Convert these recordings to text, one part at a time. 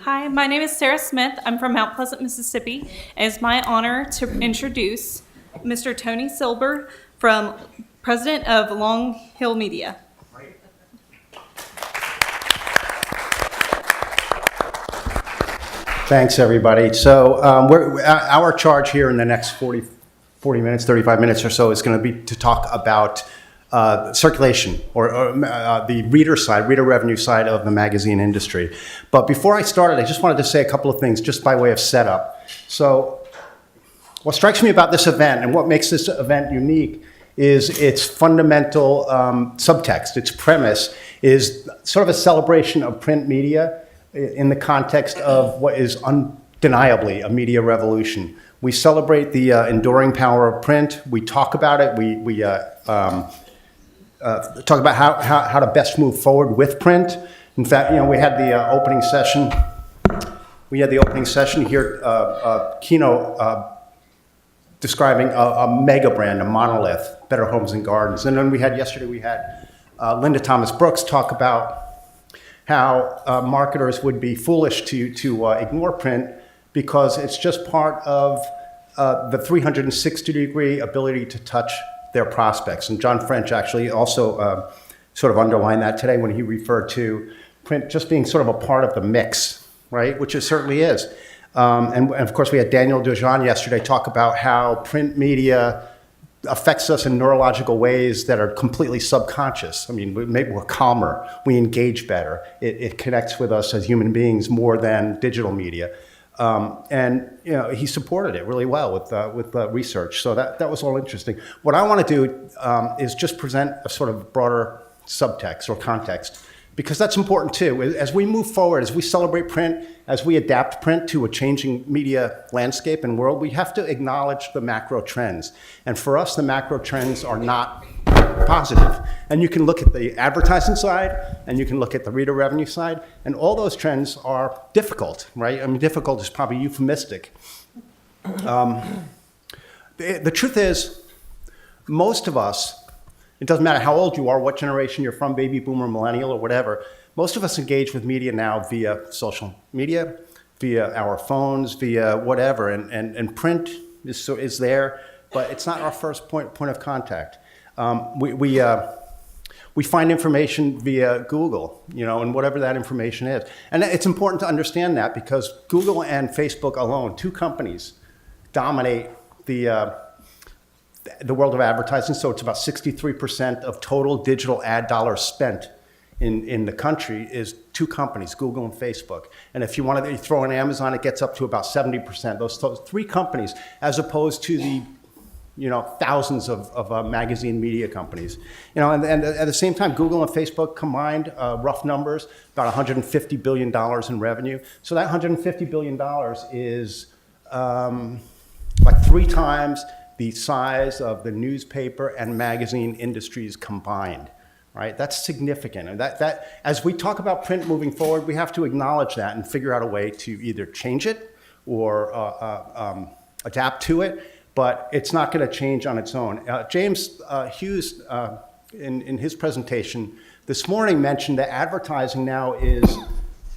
Hi, my name is Sarah Smith. I'm from Mount Pleasant, Mississippi. It is my honor to introduce Mr. Tony Silber, President of Long Hill Media. Thanks, everybody. So our charge here in the next 40 minutes, 35 minutes or so is going to be to talk about circulation or the reader revenue side of the magazine industry. But before I started, I just wanted to say a couple of things just by way of setup. So what strikes me about this event and what makes this event unique is its fundamental subtext. Its premise is sort of a celebration of print media in the context of what is undeniably a media revolution. We celebrate the enduring power of print. We talk about it. We talk about how to best move forward with print. In fact, we had the opening session. We had the opening session here, keynote describing a mega brand, a monolith, Better Homes and Gardens. And then yesterday we had Linda Thomas Brooks talk about how marketers would be foolish to ignore print because it's just part of the 360-degree ability to touch their prospects. And John French actually also sort of underlined that today when he referred to print just being sort of a part of the mix, right? Which it certainly is. And of course, we had Daniel Dujan yesterday talk about how print media affects us in neurological ways that are completely subconscious. I mean, maybe we're calmer, we engage better. It connects with us as human beings more than digital media. And he supported it really well with research. So that was all interesting. What I want to do is just present a sort of broader subtext or context, because that's important too. As we move forward, as we celebrate print, as we adapt print to a changing media landscape and world, we have to acknowledge the macro trends. And for us, the macro trends are not positive. And you can look at the advertising side, and you can look at the reader revenue side, and all those trends are difficult, right? I mean, difficult is probably euphemistic. The truth is, most of us, it doesn't matter how old you are, what generation you're from, baby boomer, millennial, or whatever, most of us engage with media now via social media, via our phones, via whatever, and print is there, but it's not our first point of contact. We find information via Google, and whatever that information is. And it's important to understand that because Google and Facebook alone, two companies, dominate the world of advertising. So it's about 63% of total digital ad dollars spent in the country is two companies, Google and Facebook. And if you want to throw in Amazon, it gets up to about 70%. Those three companies, as opposed to the thousands of magazine media companies. And at the same time, Google and Facebook combined, rough numbers, about $150 billion in revenue. So that $150 billion is like 3 times the size of the newspaper and magazine industries combined, right? That's significant. And that as we talk about print moving forward, we have to acknowledge that and figure out a way to either change it or adapt to it. But it's not going to change on its own. James Hughes, in his presentation this morning, mentioned that advertising now is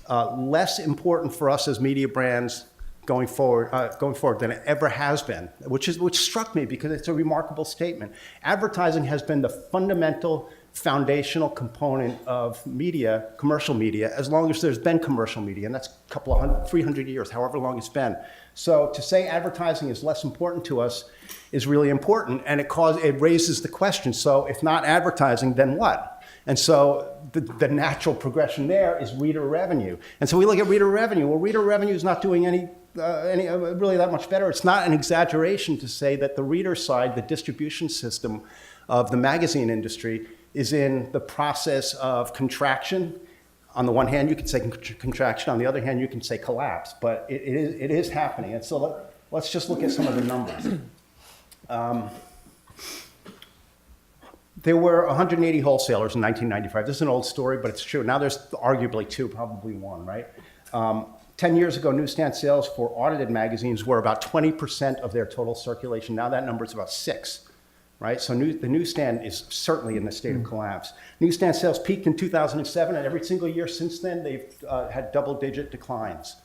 less important for us as media brands going forward than it ever has been, which struck me because it's a remarkable statement. Advertising has been the fundamental, foundational component of media, commercial media, as long as there's been commercial media, and that's a couple of 300 years, however long it's been. So to say advertising is less important to us is really important, and it raises the question, so if not advertising, then what? And so the natural progression there is reader revenue. And so we look at reader revenue. Well, reader revenue is not doing any really that much better. It's not an exaggeration to say that the reader side, the distribution system of the magazine industry, is in the process of contraction. On the one hand, you can say contraction. On the other hand, you can say collapse. But it is happening. And so let's just look at some of the numbers. There were 180 wholesalers in 1995. This is an old story, but it's true. Now there's arguably 2, probably 1, right? 10 years ago, newsstand sales for audited magazines were about 20% of their total circulation. Now that number is about 6, right? So the newsstand is certainly in a state of collapse. Newsstand sales peaked in 2007, and every single year since then, they've had double-digit declines.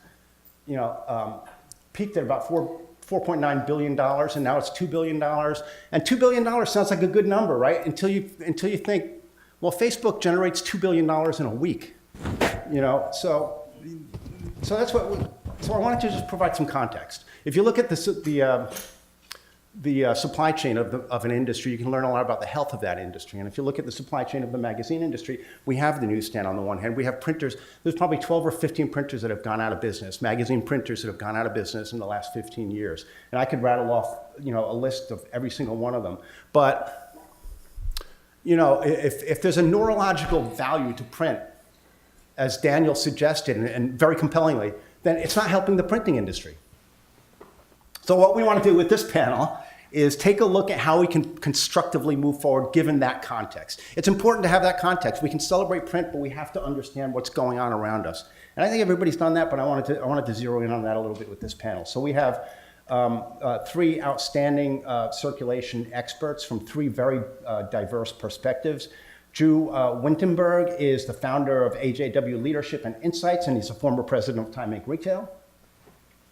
Peaked at about $4.9 billion, and now it's $2 billion. And $2 billion sounds like a good number, right? Until you think, well, Facebook generates $2 billion in a week. So that's what. So I wanted to just provide some context. If you look at the supply chain of an industry, you can learn a lot about the health of that industry. And if you look at the supply chain of the magazine industry, we have the newsstand on the one hand. We have printers. There's probably 12 or 15 printers that have gone out of business, magazine printers that have gone out of business in the last 15 years. And I could rattle off, a list of every single one of them. But, if there's a neurological value to print, as Daniel suggested, and very compellingly, then it's not helping the printing industry. So what we want to do with this panel is take a look at how we can constructively move forward given that context. It's important to have that context. We can celebrate print, but we have to understand what's going on around us. And I think everybody's done that, but I wanted to zero in on that a little bit with this panel. So we have three outstanding circulation experts from three very diverse perspectives. Drew Wintemberg is the founder of AJW Leadership and Insights, and he's a former president of Time Inc. Retail.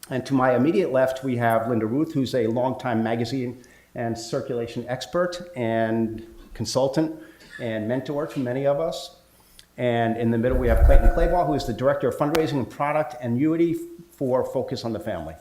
And to my immediate left, we have Linda Ruth, who's a longtime magazine and circulation expert and consultant and mentor to many of us. And in the middle, we have Clayton Clabaugh, who is the director of fundraising and product annuity for Focus on the Family.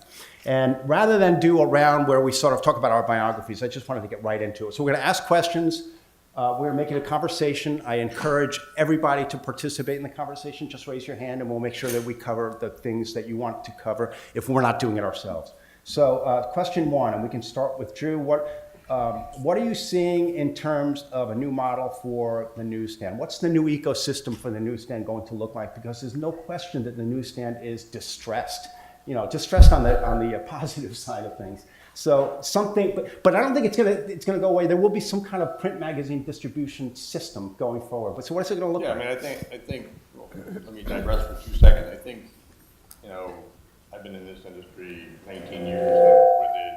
And rather than do a round where we sort of talk about our biographies, I just wanted to get right into it. So we're going to ask questions. We're going to make it a conversation. I encourage everybody to participate in the conversation. Just raise your hand and we'll make sure that we cover the things that you want to cover if we're not doing it ourselves. So question one, and we can start with Drew. What are you seeing in terms of a new model for the newsstand? What's the new ecosystem for the newsstand going to look like? Because there's no question that the newsstand is distressed. Distressed on the positive side of things. So something, but I don't think it's gonna go away. There will be some kind of print magazine distribution system going forward. But so what's it gonna look like? I think. Well, let me digress for 2 seconds. I think, I've been in this industry 19 years within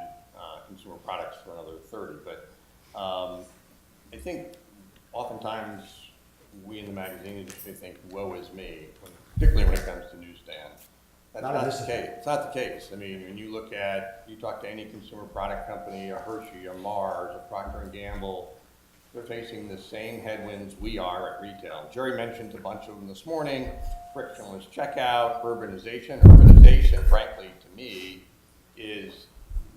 consumer products for another 30. But I think oftentimes we in the magazine industry think, "Woe is me," particularly when it comes to newsstands. That's not the case. It's not the case. I mean, when you talk to any consumer product company, a Hershey, a Mars, a Procter & Gamble, they're facing the same headwinds we are at retail. Jerry mentioned a bunch of them this morning: frictionless checkout, urbanization. Urbanization, frankly, to me, is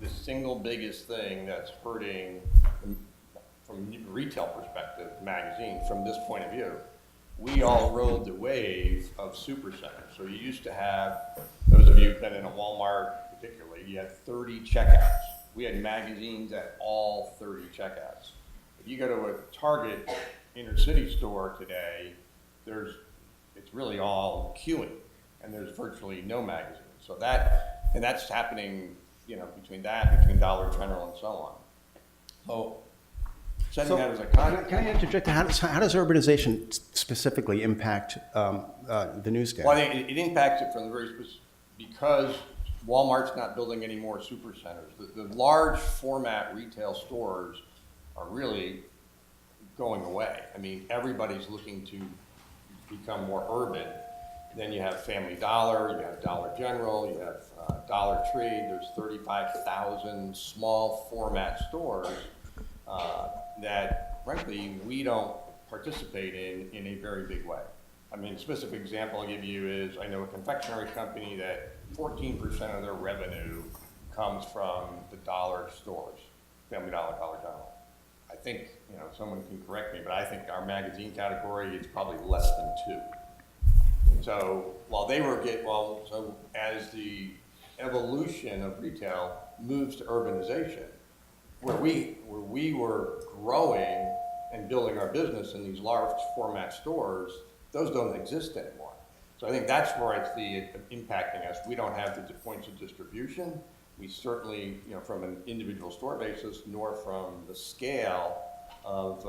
the single biggest thing that's hurting, from a retail perspective, magazines from this point of view. We all rode the wave of supercenters. So you used to have, those of you who've been in a Walmart particularly, you had 30 checkouts. We had magazines at all 30 checkouts. If you go to a Target inner city store today, it's really all queuing, and there's virtually no magazines. So that's happening, between Dollar General and so on. So setting that as a concept. Can I interject? How does urbanization specifically impact the newsstand? Well, I think it impacts it from the very because Walmart's not building any more supercenters. The large format retail stores are really going away. I mean, everybody's looking to become more urban. Then you have Family Dollar, you have Dollar General, you have Dollar Tree. There's 35,000 small format stores that, frankly, we don't participate in a very big way. I mean, a specific example I'll give you is, I know a confectionery company that 14% of their revenue comes from the dollar stores, Family Dollar, Dollar General. I think, someone can correct me, but I think our magazine category is probably less than 2. So so as the evolution of retail moves to urbanization, where we were growing and building our business in these large format stores, those don't exist anymore. So I think that's where it's impacting us. We don't have the points of distribution. We certainly, from an individual store basis, nor from the scale of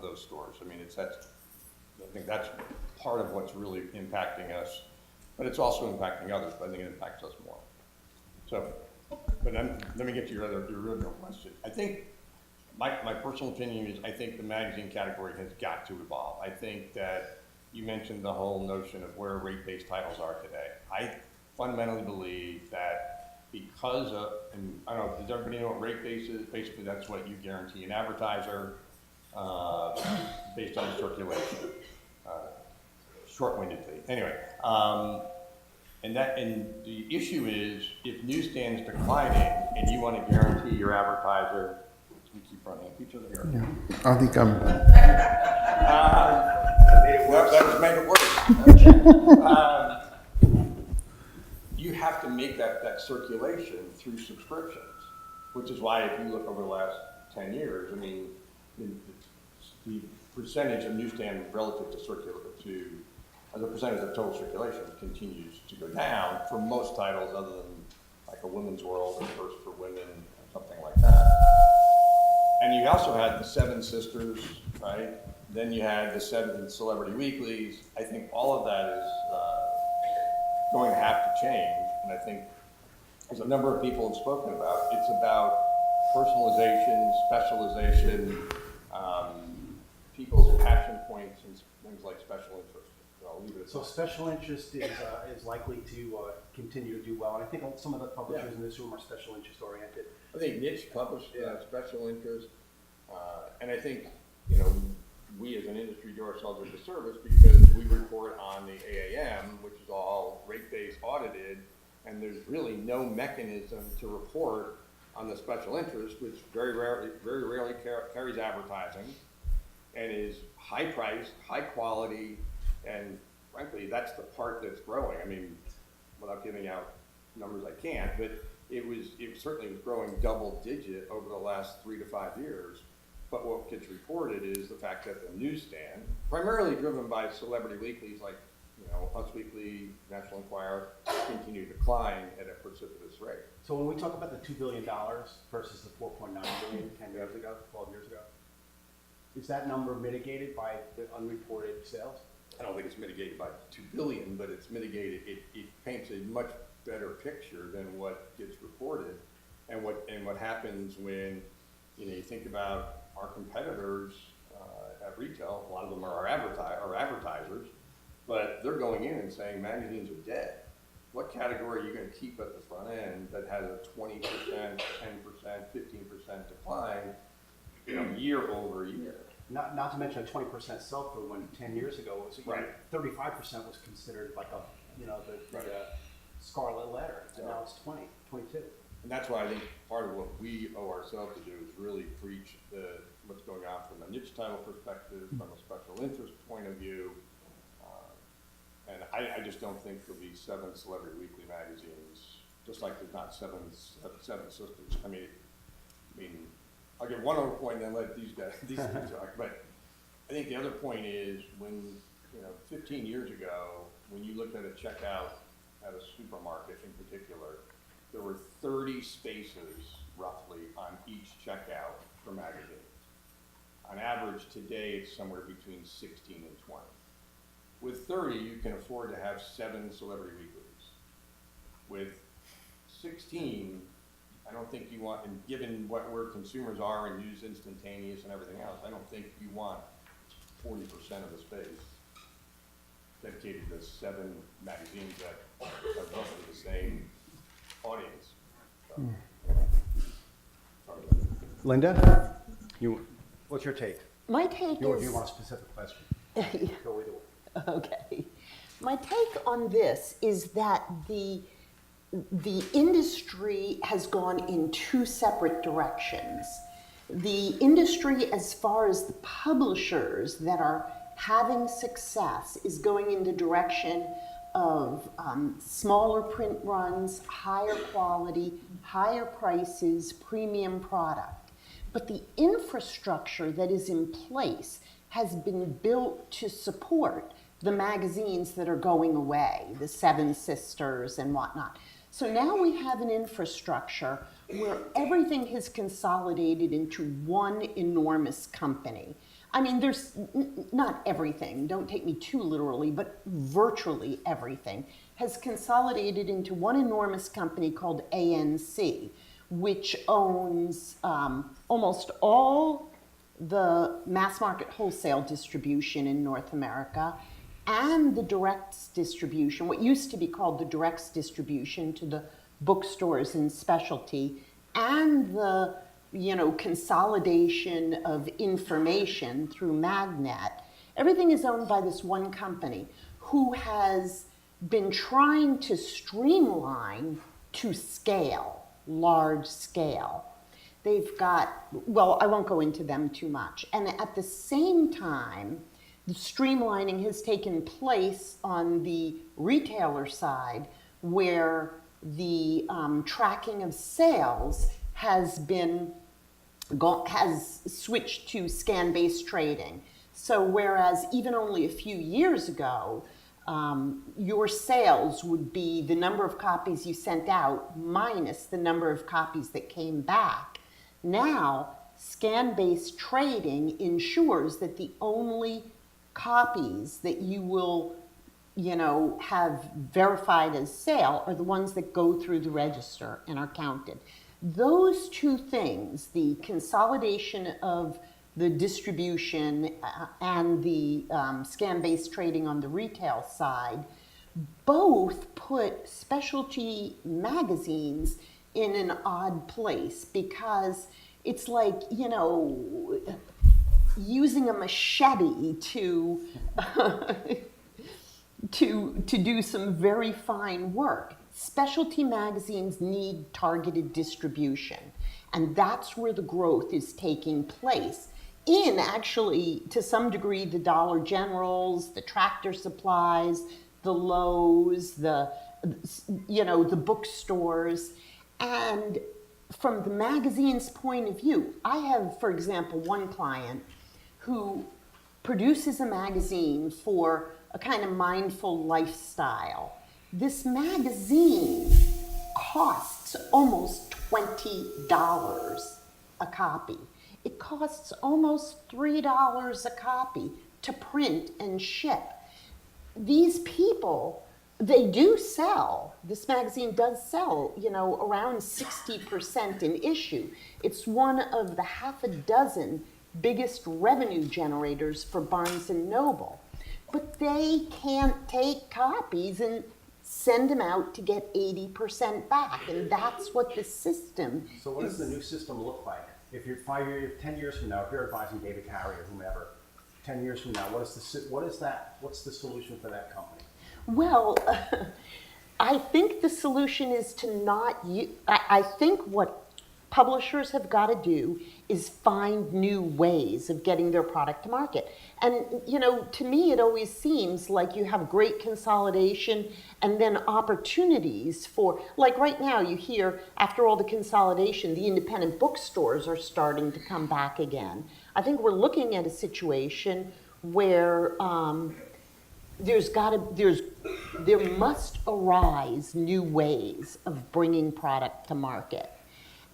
those stores. I mean, I think that's part of what's really impacting us, but it's also impacting others. But I think it impacts us more. So, but let me get to your original question. I think my personal opinion is I think the magazine category has got to evolve. I think that you mentioned the whole notion of where rate-based titles are today. I fundamentally believe that because of, and I don't know, does everybody know what rate base is? Basically, that's what you guarantee an advertiser based on circulation. Short-windedly. Anyway, and the issue is if newsstands declining and you want to guarantee your advertiser, we keep running into each other here. Yeah, I think I'm. Well, that was made it worse. You have to make that circulation through subscriptions, which is why if you look over the last 10 years, I mean, the percentage of newsstand relative to as a percentage of total circulation continues to go down for most titles other than like a Women's World or First for Women, something like that. And you also had the Seven Sisters, right? Then you had the 7 celebrity weeklies. I think all of that is going to have to change. And I think, as a number of people have spoken about, it's about personalization, specialization, people's passion points, and things like special interest. I'll leave it at So that. special interest is likely to continue to do well, and I think some of the publishers in this room are special interest oriented. I think niche published special interest, and I think, we as an industry do ourselves a disservice because we report on the AAM, which is all rate-based audited, and there's really no mechanism to report on the special interest, which very rarely carries advertising and is high-priced, high-quality, and frankly, that's the part that's growing. I mean, without giving out numbers I can't, but it certainly was growing double-digit over the last 3 to 5 years. But what gets reported is the fact that the newsstand, primarily driven by celebrity weeklies like, Us Weekly, National Enquirer, continue to decline at a precipitous rate. So when we talk about the $2 billion versus the $4.9 billion 10 years ago, 12 years ago, is that number mitigated by the unreported sales? I don't think it's mitigated by $2 billion, but it's mitigated. It paints a much better picture than what gets reported, and what happens when you think about our competitors at retail. A lot of them are our advertisers, but they're going in and saying magazines are dead. What category are you going to keep at the front end that has a 20%, 10%, 15% decline, year over year? Not to mention a 20% sell-through when 10 years ago was Right. 35% was considered like the scarlet letter, and now it's 20, 22. And that's why I think part of what we owe ourselves to do is really preach what's going on from a niche title perspective, from a special interest point of view. And I just don't think there'll be 7 celebrity weekly magazines, just like there's not seven sisters. I mean, I'll get one other point and then let these guys talk. But I think the other point is when, 15 years ago, when you looked at a checkout at a supermarket in particular, there were 30 spaces roughly on each checkout for magazines. On average today, it's somewhere between 16 and 20. With 30, you can afford to have 7 celebrity weeklies. With 16, I don't think you want, and given where consumers are and news instantaneous and everything else, I don't think you want 40% of the space dedicated to 7 magazines that are roughly the same audience. So, sorry. Linda, what's your take? My take You is, want a specific question? Go either way. okay. My take on this is that the industry has gone in 2 separate directions. The industry, as far as the publishers that are having success, is going in the direction of smaller print runs, higher quality, higher prices, premium product. But the infrastructure that is in place has been built to support the magazines that are going away, the Seven Sisters and whatnot. So now we have an infrastructure where everything has consolidated into one enormous company. I mean, there's not everything, don't take me too literally, but virtually everything has consolidated into one enormous company called ANC, which owns almost all the mass market wholesale distribution in North America and the direct distribution, what used to be called the direct distribution to the bookstores and specialty, and the consolidation of information through Magnet. Everything is owned by this one company who has been trying to streamline to scale, large scale. They've got, well, I won't go into them too much. And at the same time, the streamlining has taken place on the retailer side, where the tracking of sales has switched to scan-based trading. So whereas even only a few years ago, your sales would be the number of copies you sent out minus the number of copies that came back. Now, scan-based trading ensures that the only copies that you will, have verified as sale are the ones that go through the register and are counted. Those two things, the consolidation of the distribution and the scan-based trading on the retail side, both put specialty magazines in an odd place, because it's like, using a machete to to do some very fine work. Specialty magazines need targeted distribution, and that's where the growth is taking place. In actually, to some degree, the Dollar Generals, the Tractor Supplies, the Lowe's, the bookstores. And from the magazine's point of view, I have, for example, one client who produces a magazine for a kind of mindful lifestyle. This magazine costs almost $20 a copy. It costs almost $3 a copy to print and ship. These people, they do sell. This magazine does sell, around 60% in issue. It's one of the half a dozen biggest revenue generators for Barnes & Noble. But they can't take copies and send them out to get 80% back, and that's what the system is. So what does the new system look like? If you're 10 years from now, if you're advising David Carey or whomever, 10 years from now, what's the solution for that company? Well, I think the solution is to not use, I think what publishers have got to do is find new ways of getting their product to market. And, to me, it always seems like you have great consolidation and then opportunities for, like right now, you hear after all the consolidation, the independent bookstores are starting to come back again. I think we're looking at a situation where there must arise new ways of bringing product to market,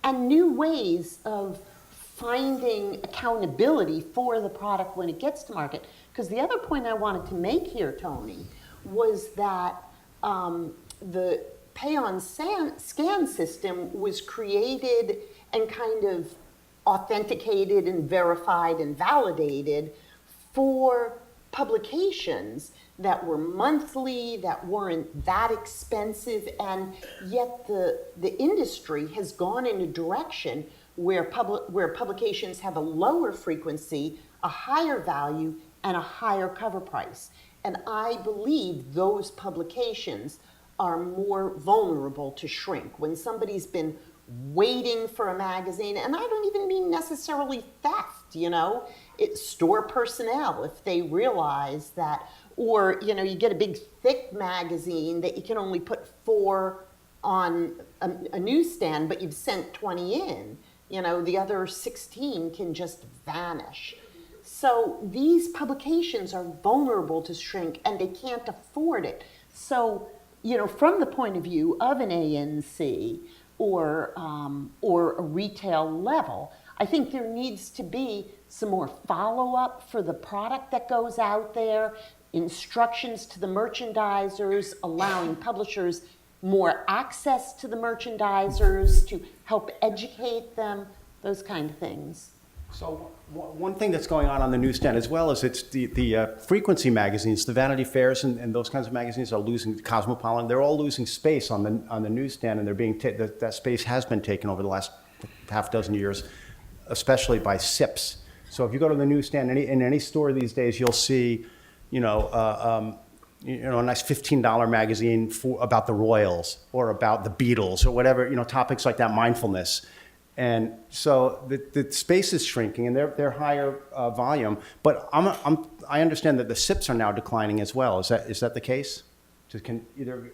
and new ways of finding accountability for the product when it gets to market. Because the other point I wanted to make here, Tony, was that the pay-on-scan system was created and kind of authenticated and verified and validated for publications that were monthly, that weren't that expensive, and yet the industry has gone in a direction where publications have a lower frequency, a higher value, and a higher cover price. And I believe those publications are more vulnerable to shrink. When somebody's been waiting for a magazine, and I don't even mean necessarily theft, it's store personnel, if they realize that, or, you get a big thick magazine that you can only put 4 on a newsstand, but you've sent 20 in. The other 16 can just vanish. So these publications are vulnerable to shrink, and they can't afford it. So, from the point of view of an ANC or a retail level, I think there needs to be some more follow-up for the product that goes out there, instructions to the merchandisers, allowing publishers more access to the merchandisers, to help educate them, those kind of things. So one thing that's going on the newsstand as well is it's the frequency magazines, the Vanity Fairs and those kinds of magazines are losing, Cosmopolitan, they're all losing space on the newsstand, and they're being that space has been taken over the last half dozen years, especially by SIPs. So if you go to the newsstand in any store these days, you'll see, a nice $15 magazine about the Royals or about the Beatles or whatever, topics like that, mindfulness. And so the space is shrinking, and they're higher volume. But I understand that the SIPs are now declining as well. Is that the case? Can either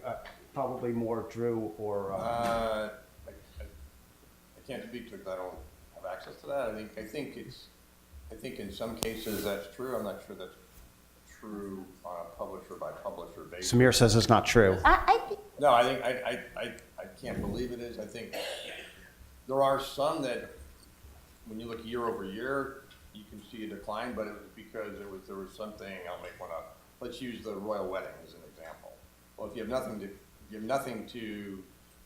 probably more Drew or. I can't speak to it because I don't have access to that. I think in some cases that's true. I'm not sure that's true on a publisher by publisher basis. Samir says it's not true. No, I can't believe it is. I think there are some that, when you look year over year, you can see a decline, but it was because there was something. I'll make one up. Let's use the royal wedding as an example. Well, if you have nothing to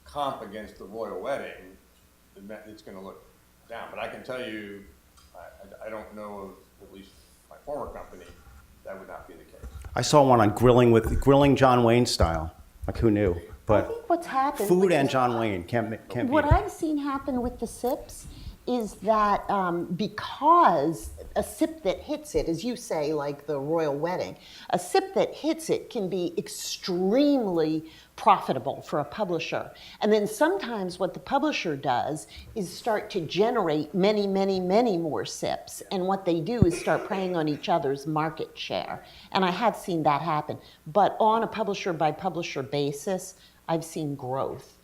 comp against the royal wedding, then it's going to look down. But I can tell you, I don't know of, at least my former company, that would not be the case. I saw one on grilling John Wayne style. Like, who knew? But I think what's happened food with and John Wayne can't what beat it. I've seen happen with the SIPs is that because a SIP that hits it, as you say, like the royal wedding, a SIP that hits it can be extremely profitable for a publisher. And then sometimes what the publisher does is start to generate many, many, many more SIPs. And what they do is start preying on each other's market share. And I have seen that happen. But on a publisher by publisher basis, I've seen growth.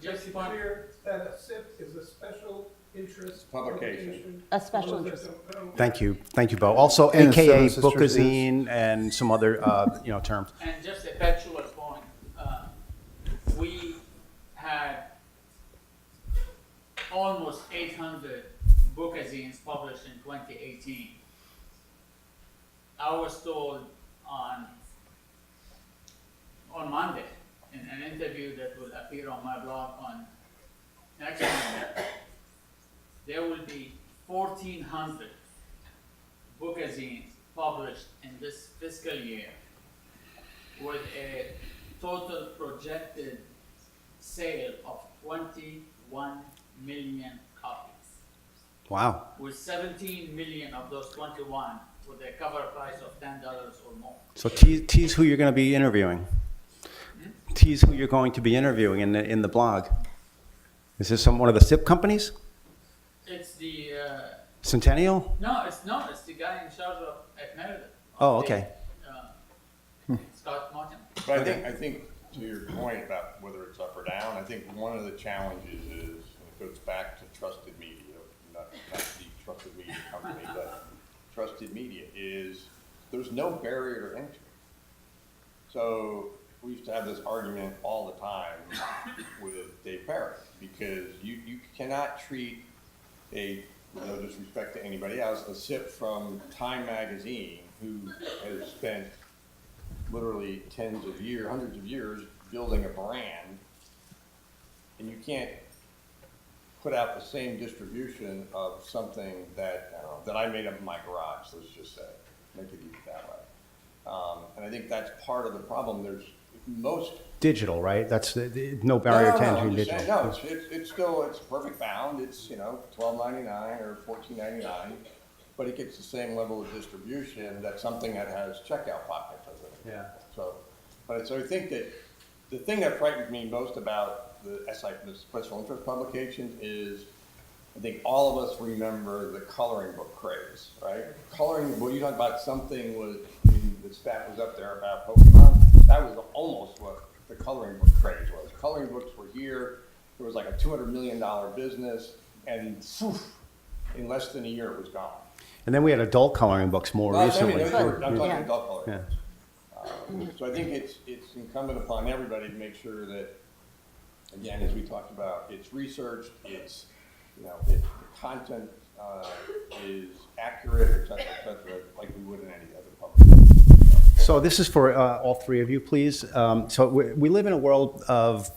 Just to be clear, that a SIP is a special interest Publication. A special interest. Thank you, Bo. Also, And AKA services bookazine and some other terms. And just a factual point, we had almost 800 bookazines published in 2018. I was told on Monday in an interview that will appear on my blog on next Monday, there will be 1,400 bookazines published in this fiscal year with a total projected sale of 21 million copies. Wow. With 17 million of those 21 with a cover price of $10 or more. So tease who you're going to be interviewing. Tease who you're going to be interviewing in the blog. Is this one of the SIP companies? It's the Centennial? no, it's the guy in charge of at Meredith. Oh, okay. Scott Martin. But I think to your point about whether it's up or down, I think one of the challenges is, and it goes back to trusted media, not the trusted media company, but trusted media is there's no barrier to entry. So we used to have this argument all the time with Dave Perry because you cannot treat no disrespect to anybody else, a SIP from Time Magazine who has spent literally hundreds of years building a brand, and you can't put out the same distribution of something that I made up in my garage, let's just say, make it easy that way. And I think that's part of the problem. There's most Digital, right? That's no barrier to entry in digital. No, it's still perfect bound. It's $12.99 or $14.99, but it gets the same level of distribution that something that has checkout pockets doesn't. Yeah. So I think that the thing that frightens me most about the special interest publications is I think all of us remember the coloring book craze, right? When you talk about something the stat was up there about Pokemon, that was almost what the coloring book craze was. Coloring books were here. There was like a $200 million business, and in less than a year it was gone. And then we had adult coloring books more recently. I'm talking Yeah. adult coloring Yeah. books. So I think it's incumbent upon everybody to make sure that, again, as we talked about, it's researched, the content is accurate, et cetera, like we would in any other publication. So this is for all three of you, please. So we live in a world of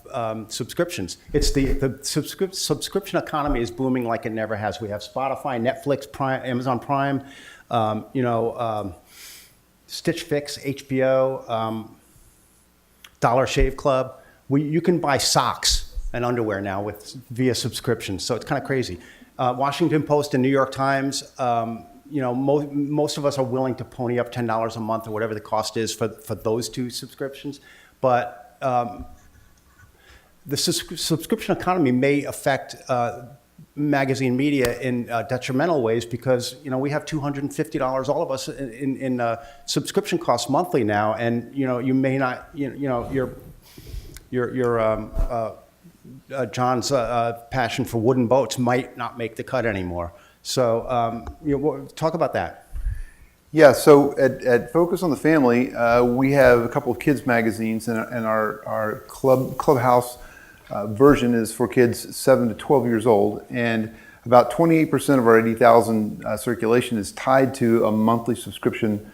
subscriptions. It's the subscription economy is booming like it never has. We have Spotify, Netflix, Prime, Amazon Prime, Stitch Fix, HBO, Dollar Shave Club. You can buy socks and underwear now via subscriptions. So it's kind of crazy. Washington Post and New York Times. Most of us are willing to pony up $10 a month or whatever the cost is for those two subscriptions. But the subscription economy may affect magazine media in detrimental ways because, we have $250, all of us, in subscription costs monthly now. And, you may not, John's passion for wooden boats might not make the cut anymore. So, talk about that. Yeah, so at Focus on the Family, we have a couple of kids magazines, and our Clubhouse version is for kids 7 to 12 years old, and about 28% of our 80,000 circulation is tied to a monthly subscription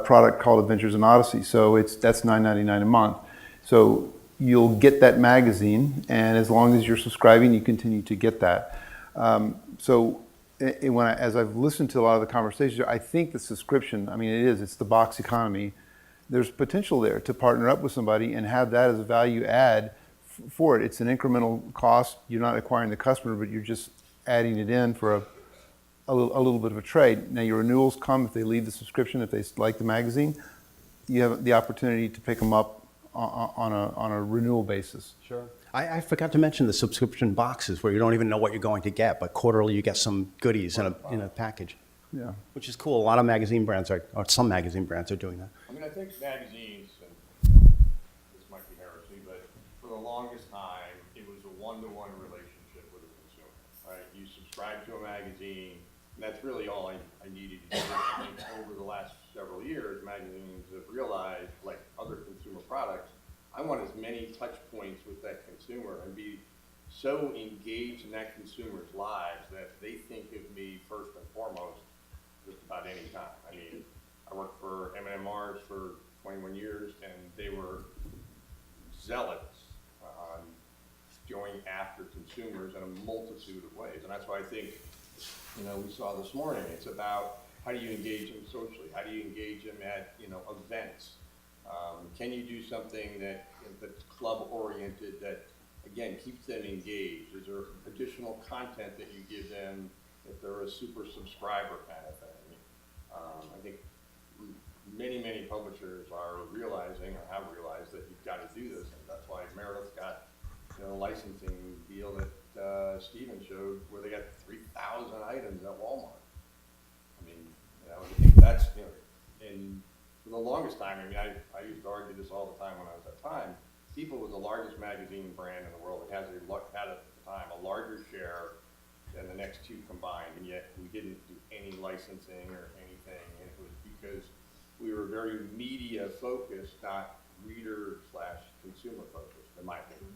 product called Adventures in Odyssey. So that's $9.99 a month. So you'll get that magazine, and as long as you're subscribing, you continue to get that. As I've listened to a lot of the conversations, I think the subscription, it's the box economy. There's potential there to partner up with somebody and have that as a value add for it. It's an incremental cost. You're not acquiring the customer, but you're just adding it in for a little bit of a trade. Now your renewals come if they leave the subscription, if they like the magazine, you have the opportunity to pick them up on a renewal basis. Sure. I forgot to mention the subscription boxes where you don't even know what you're going to get, but quarterly you get some goodies in a package. Yeah. Which is cool. A lot of magazine brands or some magazine brands are doing that. I think magazines, and this might be heresy, but for the longest time, it was a one-to-one relationship with the consumer, right? You subscribe to a magazine, and that's really all I needed to do. I think over the last several years, magazines have realized, like other consumer products, I want as many touch points with that consumer and be so engaged in that consumer's lives that they think of me first and foremost just about any time. I worked for M&M Mars for 21 years, and they were zealots on going after consumers in a multitude of ways. And that's why I think, we saw this morning, it's about how do you engage them socially? How do you engage them at, events? Can you do something that's club-oriented that, again, keeps them engaged? Is there additional content that you give them if they're a super subscriber kind of thing? I think many publishers are realizing or have realized that you've got to do this, and that's why Meredith got a licensing deal that Steven showed where they got 3,000 items at Walmart. I think that's, and for the longest time, I used to argue this all the time when I was at Time. People was the largest magazine brand in the world. It had at the time a larger share than the next two combined, and yet we didn't do any licensing or anything. And it was because we were very media focused, not reader/consumer focused, in my opinion.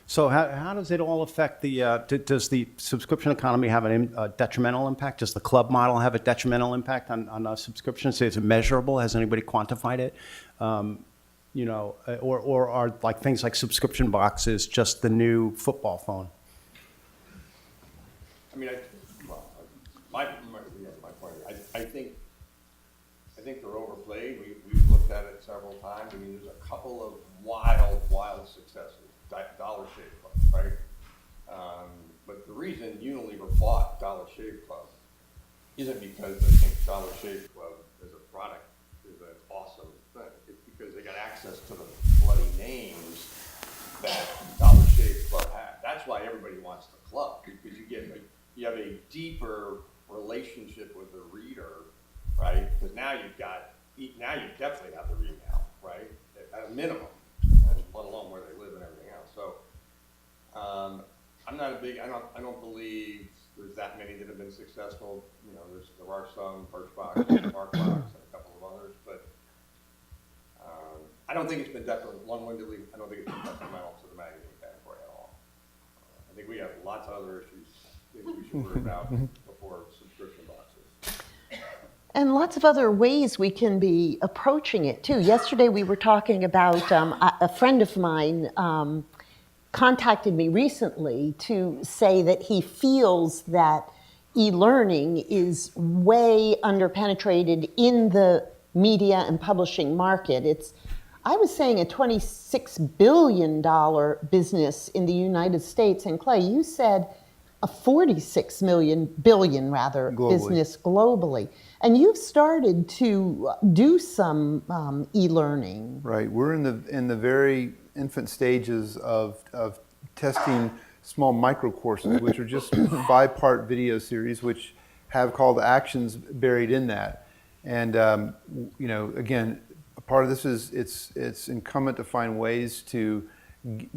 So how does it all affect does the subscription economy have a detrimental impact? Does the club model have a detrimental impact on subscriptions? Is it measurable? Has anybody quantified it? Or are like things like subscription boxes just the new football phone? My point. I think they're overplayed. We've looked at it several times. There's a couple of wild successes. Dollar Shave Club, right? But the reason Unilever bought Dollar Shave Club isn't because they think Dollar Shave Club as a product is an awesome thing. It's because they got access to the bloody names that Dollar Shave Club had. That's why everybody wants the club, because you have a deeper relationship with the reader, right? Because now you definitely have the read now, right? At a minimum, let alone where they live and everything else. So I'm not I don't believe there's that many that have been successful. There are some, Birchbox, Markbox, and a couple of others, but I don't think it's been long-windedly, I don't think it's been detrimental to the magazine category at all. I think we have lots of other issues we should worry about before subscription boxes. And lots of other ways we can be approaching it too. Yesterday we were talking about a friend of mine contacted me recently to say that he feels that e-learning is way underpenetrated in the media and publishing market. I was saying a $26 billion business in the United States, and Clay, you said a 46 billion Globally. business globally. And you've started to do some e-learning. Right. We're in the very infant stages of testing small micro courses, which are just 5-part video series, which have call to actions buried in that. And again, a part of this is it's incumbent to find ways to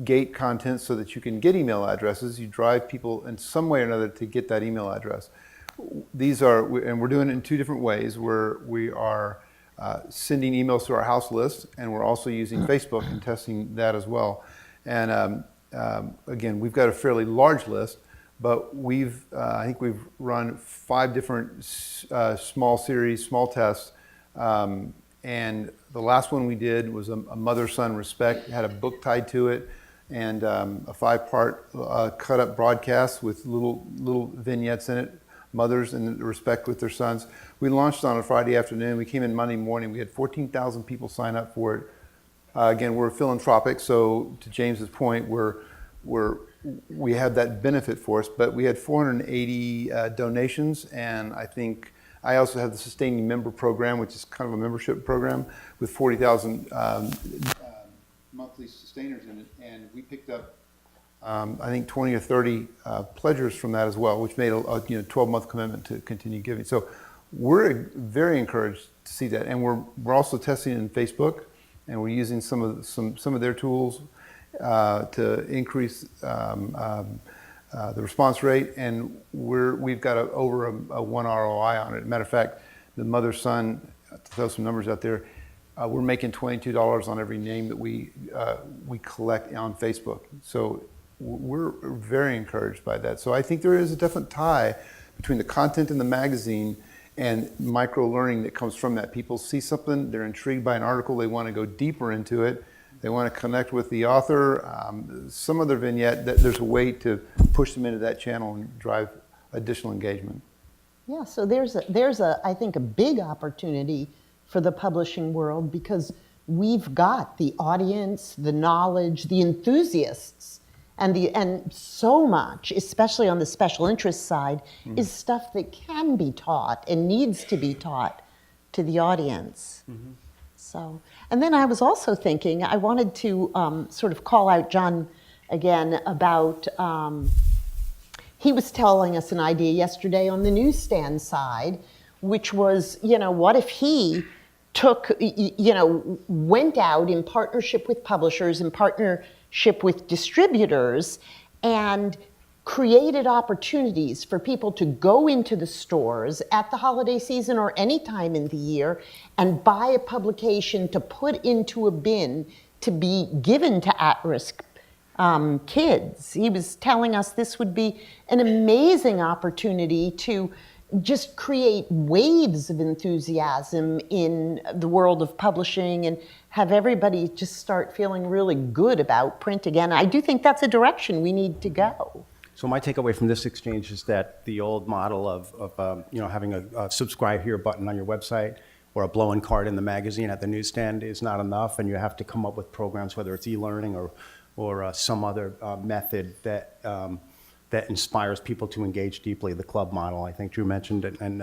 gate content so that you can get email addresses. You drive people in some way or another to get that email address. And we're doing it in 2 different ways, where we are sending emails to our house list, and we're also using Facebook and testing that as well. And again, we've got a fairly large list, but I think we've run 5 different small series, small tests. And the last one we did was a mother-son respect. It had a book tied to it, and a 5-part cut-up broadcast with little vignettes in it, mothers and respect with their sons. We launched on a Friday afternoon. We came in Monday morning. We had 14,000 people sign up for it. Again, we're philanthropic, so to James's point, we have that benefit for us. But we had 480 donations, and I also have the Sustaining Member Program, which is kind of a membership program with 40,000 monthly sustainers in it, and we picked up I think 20 or 30 pledgers from that as well, which made a 12-month commitment to continue giving. So we're very encouraged to see that, and we're also testing in Facebook, and we're using some of their tools to increase the response rate, and we've got over a 1 ROI on it. Matter of fact, the mother-son, to throw some numbers out there, we're making $22 on every name that we collect on Facebook. So we're very encouraged by that. So I think there is a definite tie between the content in the magazine and micro-learning that comes from that. People see something, they're intrigued by an article, they want to go deeper into it, they want to connect with the author, some other vignette, there's a way to push them into that channel and drive additional engagement. Yeah, so there's I think a big opportunity for the publishing world, because we've got the audience, the knowledge, the enthusiasts, and so much, especially on the special interest side, is stuff that can be taught and needs to be taught to the audience. So, and then I was also thinking, I wanted to sort of call out John again about, he was telling us an idea yesterday on the newsstand side, which was, what if he went out in partnership with publishers, in partnership with distributors, and created opportunities for people to go into the stores at the holiday season or any time in the year and buy a publication to put into a bin to be given to at-risk kids. He was telling us this would be an amazing opportunity to just create waves of enthusiasm in the world of publishing and have everybody just start feeling really good about print again. I do think that's a direction we need to go. So my takeaway from this exchange is that the old model of having a subscribe here button on your website or a blow-in card in the magazine at the newsstand is not enough, and you have to come up with programs, whether it's e-learning or some other method that inspires people to engage deeply. The club model, I think Drew mentioned it, and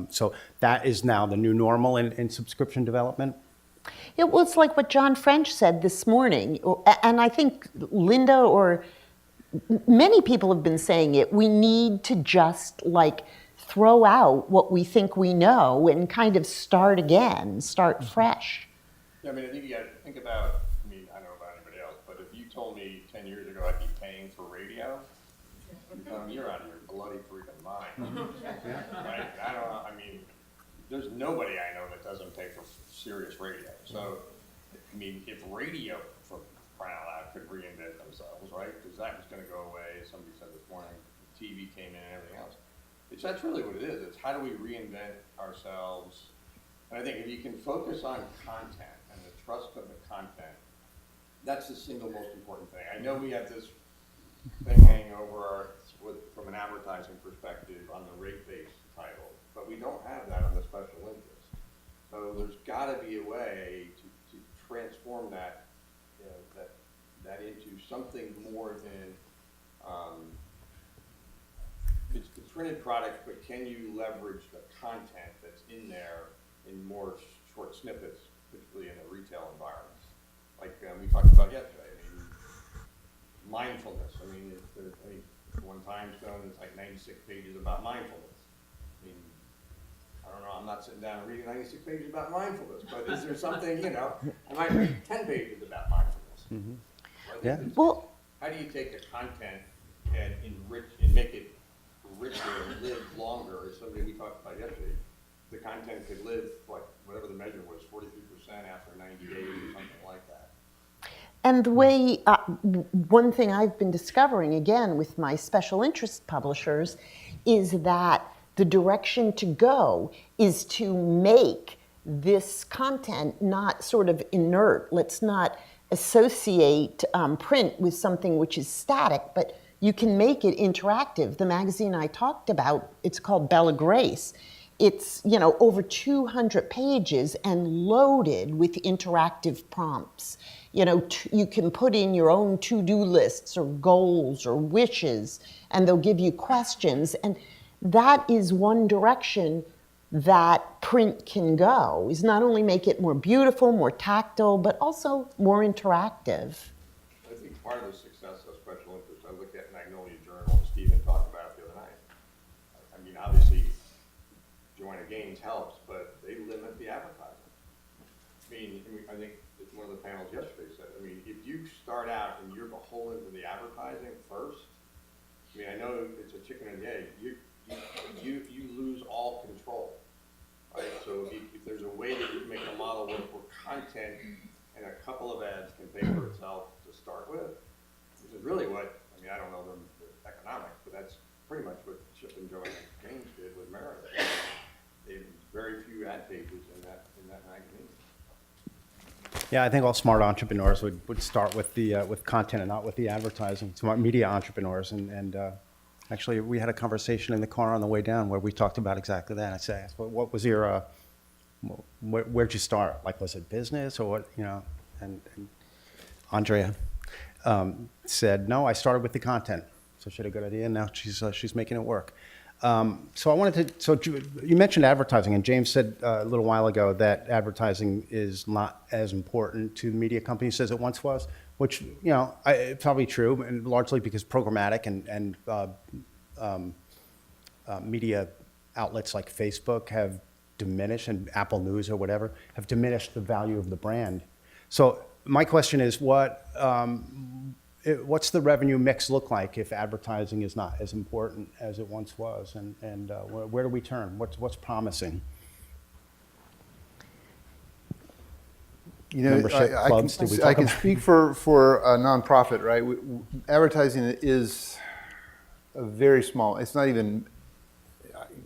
so that is now the new normal in subscription development. It was like what John French said this morning, and I think Linda or many people have been saying it. We need to just throw out what we think we know and kind of start again, start fresh. Yeah, I think you got to think about, I don't know about anybody else, but if you told me 10 years ago I'd be paying for radio, you're out of your bloody freaking mind. Right? There's nobody I know that doesn't pay for serious radio. So, if radio, for crying out loud, could reinvent themselves, right? Because that was going to go away. Somebody said this morning, TV came in and everything else. That's really what it is. It's how do we reinvent ourselves? And I think if you can focus on content and the trust of the content, that's the single most important thing. I know we have this thing hanging over our, from an advertising perspective on the rate-based title, but we don't have that on the special interest. So there's got to be a way to transform that, you know, that into something more than it's printed product, but can you leverage the content that's in there in more short snippets, particularly in the retail environments, like we talked about yesterday. I mean, mindfulness. I mean, one time stone, it's like 96 pages about mindfulness. I mean, I don't know, I'm not sitting down and reading 96 pages about mindfulness, but is there something, you know, I might read 10 pages about mindfulness. Mm-hmm. Yeah. Well, How do you take the content and enrich and make it richer and live longer? As somebody we talked about yesterday, the content could live, like, whatever the measure was, 43% after 90 days or something like that. and the way, one thing I've been discovering, again, with my special interest publishers, is that the direction to go is to make this content not sort of inert. Let's not associate print with something which is static, but you can make it interactive. The magazine I talked about, it's called Bella Grace. It's, you know, over 200 pages and loaded with interactive prompts. You know, you can put in your own to-do lists or goals or wishes, and they'll give you questions. And that is one direction that print can go, is not only make it more beautiful, more tactile, but also more interactive. I think part of the success of special interest, I look at Magnolia Journal, and Stephen talked about it the other night. I mean, obviously, Joanna Gaines helps, but they limit the advertising. I mean, I think one of the panels yesterday said, I mean, if you start out and you're beholden to the advertising first, I mean, I know it's a chicken and egg, you lose all control, right? So if there's a way that you can make a model where content and a couple of ads can pay for itself to start with, which is really what, I mean, I don't know the economics, but that's pretty much what Chip and Joanna Gaines did with Meredith. They had very few ad pages in that magazine. Yeah, I think all smart entrepreneurs would start with the with content and not with the advertising. Smart media entrepreneurs, and actually we had a conversation in the car on the way down where we talked about exactly that. I said, "What was your where'd you start? Like, was it business or what? You know?" And Andrea said, "No, I started with the content." So she had a good idea, and now she's making it work. So I wanted to, so you mentioned advertising, and James said a little while ago that advertising is not as important to media companies as it once was, which, you know, it's probably true, and largely because programmatic and media outlets like Facebook have diminished, and Apple News or whatever, have diminished the value of the brand. So my question is, what's the revenue mix look like if advertising is not as important as it once was, and where do we turn? What's promising? You know, Membership clubs, did we talk I can about? speak for a nonprofit, right? Advertising is a very small. It's not even.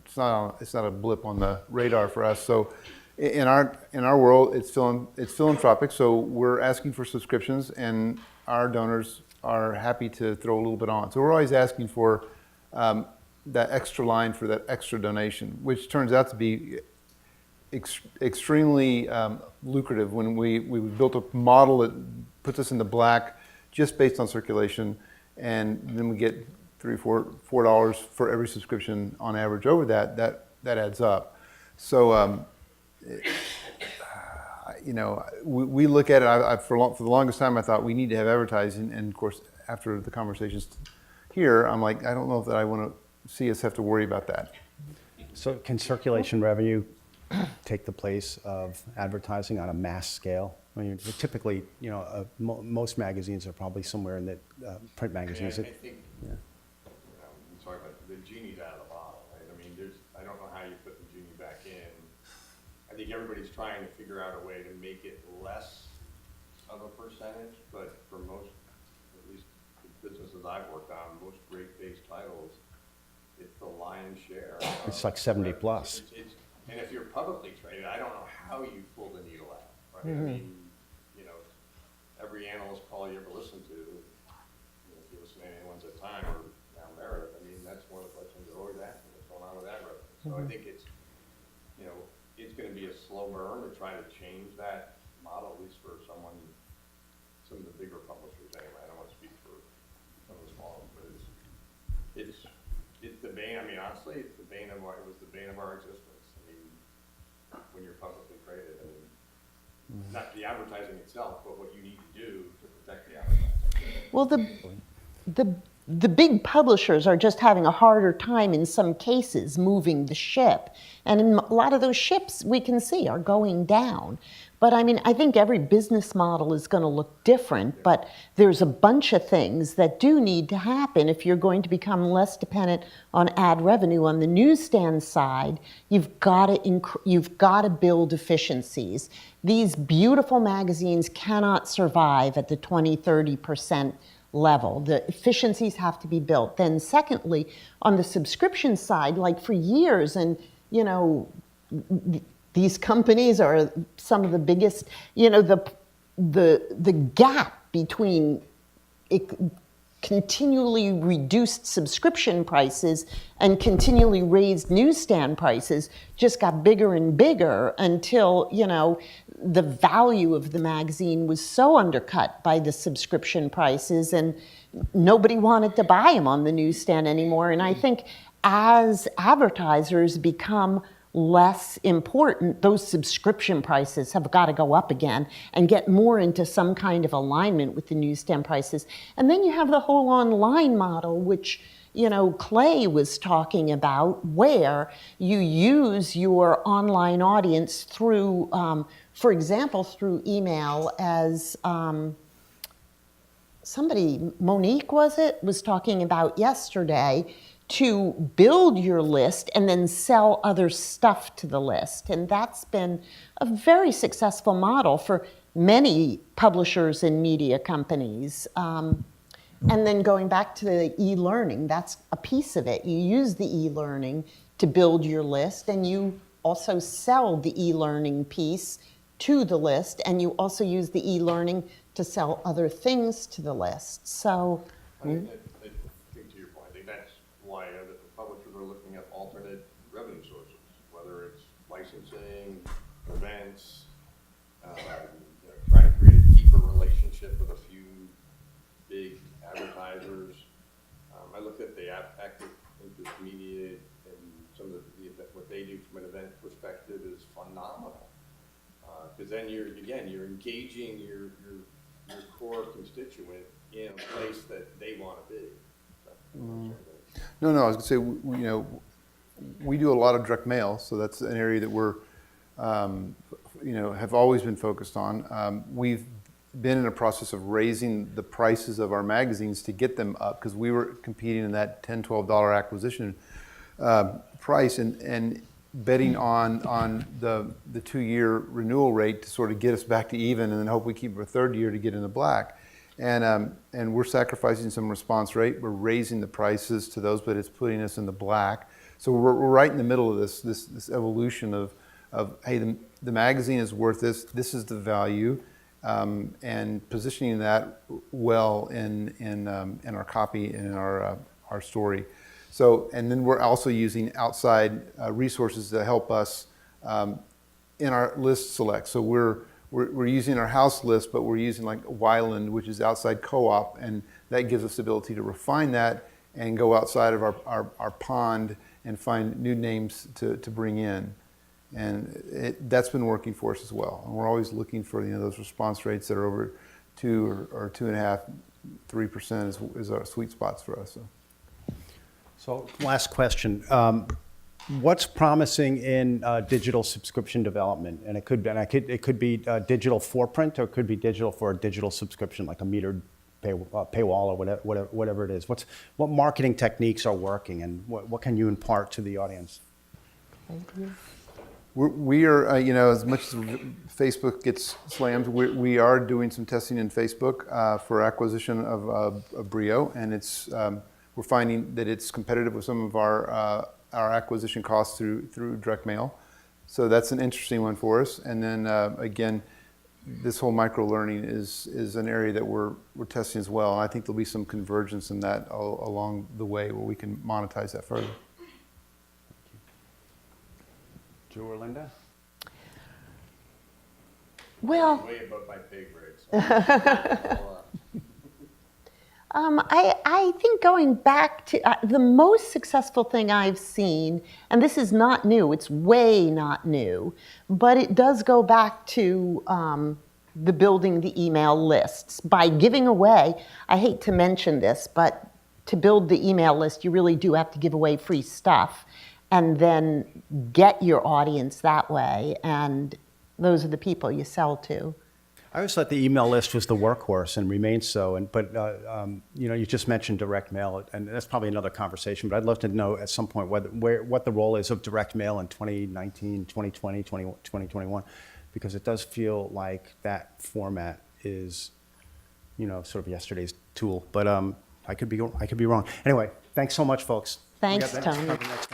It's not a blip on the radar for us. So, in our world, it's philanthropic. So we're asking for subscriptions, and our donors are happy to throw a little bit on. So we're always asking for that extra line for that extra donation, which turns out to be extremely lucrative when we built a model that puts us in the black just based on circulation, and then we get $3-4 for every subscription on average over that adds up. So you know, we look at it. For the longest time, I thought we need to have advertising, and of course, after the conversations here, I'm like, I don't know that I want to see us have to worry about that. So can circulation revenue take the place of advertising on a mass scale? I mean, typically, you know, most magazines are probably somewhere in the print magazines. I think, you know, I'm sorry, but the genie's out of the bottle, right? I mean, I don't know how you put the genie back in. I think everybody's trying to figure out a way to make it less of a percentage, but for most, at least the businesses I've worked on, most rate-based titles, it's the lion's share. It's like 70 plus. And if you're publicly traded, I don't know how you pull the needle out, right? I mean, you know, every analyst call you ever listen to, you know, if you listen to anyone's at Time or now Meredith, I mean, that's one of the questions they're always asking, what's going on with that revenue? So I think it's, you know, it's gonna be a slow burn to try to change that model, at least for some of the bigger publishers anyway. I don't want to speak for some of the small ones, but it's the bane, I mean, honestly, it was the bane of our existence. I mean, when you're publicly traded, I mean, not the advertising itself, but what you need to do to protect the advertising. Well, the big publishers are just having a harder time in some cases moving the ship. And in a lot of those ships we can see are going down. But I mean, I think every business model is going to look different, but there's a bunch of things that do need to happen if you're going to become less dependent on ad revenue. On the newsstand side, you've got to build efficiencies. These beautiful magazines cannot survive at the 20-30% level. The efficiencies have to be built. Then secondly, on the subscription side, like for years, and you know, these companies are some of the biggest, you know, the gap between continually reduced subscription prices and continually raised newsstand prices just got bigger and bigger until, you know, the value of the magazine was so undercut by the subscription prices and nobody wanted to buy them on the newsstand anymore. And I think as advertisers become less important, those subscription prices have got to go up again and get more into some kind of alignment with the newsstand prices. And then you have the whole online model, which, you know, Clay was talking about, where you use your online audience through, for example, through email, as somebody, Monique was talking about yesterday, to build your list and then sell other stuff to the list. And that's been a very successful model for many publishers and media companies. And then going back to the e-learning, that's a piece of it. You use the e-learning to build your list, and you also sell the e-learning piece to the list, and you also use the e-learning to sell other things to the list. So, I think to your point, I think that's why the publishers are looking at alternate revenue sources, whether it's licensing, events, you know, trying to create a deeper relationship with a few big advertisers. I look at the active interest media and some of what they do from an event perspective is phenomenal. Because then you're engaging your core constituent in a place that they want to be. So, No, I was going to say, you know, we do a lot of direct mail, so that's an area that we're, you know, have always been focused on. We've been in a process of raising the prices of our magazines to get them up, because we were competing in that $10, $12 acquisition price and betting on the 2-year renewal rate to sort of get us back to even, and then hope we keep our 3rd year to get in the black. And we're sacrificing some response rate. We're raising the prices to those, but it's putting us in the black. So we're right in the middle of this evolution of hey, the magazine is worth this. This is the value, and positioning that well in our copy and in our story. So, and then we're also using outside resources to help us in our list select. So we're using our house list, but we're using like Wyland, which is outside co-op, and that gives us the ability to refine that and go outside of our pond and find new names to bring in. And that's been working for us as well. And we're always looking for, you know, those response rates that are over 2 or 2.5, 3% is our sweet spots for us. So last question. What's promising in digital subscription development? And it could be digital for print, or it could be digital for a digital subscription, like a metered paywall or whatever it is. What marketing techniques are working, and what can you impart to the audience? We are, you know, as much as Facebook gets slammed, we are doing some testing in Facebook for acquisition of Brio, and it's We're finding that it's competitive with some of our acquisition costs through direct mail. So that's an interesting one for us. And then again, this whole micro learning is an area that we're testing as well. And I think there'll be some convergence in that along the way where we can monetize that further. Joe or Linda? Well, Way above my pay grade. So I think going back to the most successful thing I've seen, and this is not new, it's way not new, but it does go back to the building the email lists by giving away, I hate to mention this, but to build the email list, you really do have to give away free stuff and then get your audience that way. And those are the people you sell to. I always thought the email list was the workhorse and remains so. But you just mentioned direct mail, and that's probably another conversation. But I'd love to know at some point what the role is of direct mail in 2019, 2020, 2021, because it does feel like that format is, sort of yesterday's tool. But I could be wrong. Anyway, thanks so much, folks. Thanks, We got the next- Tony. the next